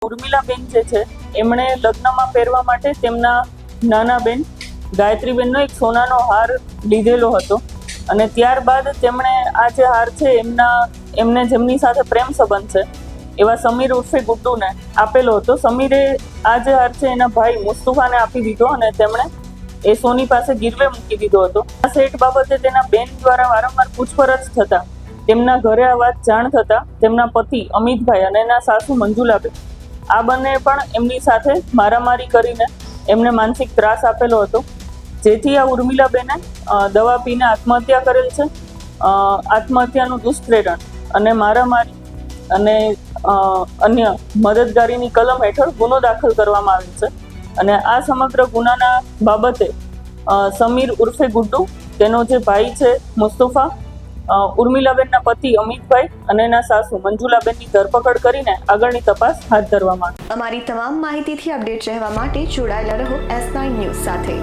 ઉર્મિલાબેન જે છે એમણે લગ્નમાં પહેરવા માટે તેમના નાના બેન ગાયત્રીબેનનો એક સોનાનો હાર લીધેલો હતો અને ત્યારબાદ તેમણે આ જે હાર છે એમને જેમની સાથે પ્રેમ સંબંધ છે એવા સમીર ઉર્ફે ગુડ્ડુને આપેલો હતો. સમીરે આ જે હાર છે એના ભાઈ મુસ્તફાને આપી દીધો અને તેમણે એ સોની પાસે ગીરવે મૂકી દીધો હતો. આ સેટ બાબતે તેના બેન દ્વારા વારંવાર પૂછપરછ થતા તેમના ઘરે આ વાત જાણ થતા તેમના પતિ અમિતભાઈ અને એના સાસુ મંજુલાબેન આ બંને પણ એમની સાથે મારામારી કરીને એમને માનસિક ત્રાસ આપેલો હતો, જેથી આ ઉર્મિલાબેને દવા પીને આત્મહત્યા કરેલ છે. આત્મહત્યાનું દુષ્પ્રેરણ અને મારામારી અને અન્ય મદદગારીની કલમ હેઠળ ગુનો દાખલ કરવામાં આવેલ છે અને આ સમગ્ર ગુનાના બાબતે સમીર ઉર્ફે ગુડ્ડુ, તેનો જે ભાઈ છે મુસ્તફા, ઉર્મિલાબેનના પતિ અમિતભાઈ અને એના સાસુ મંજુલાબેનની ધરપકડ કરીને આગળની તપાસ હાથ ધરવામાં. અમારી તમામ માહિતીથી અપડેટ રહેવા માટે જોડાયેલા રહો S9 ન્યૂઝ સાથે.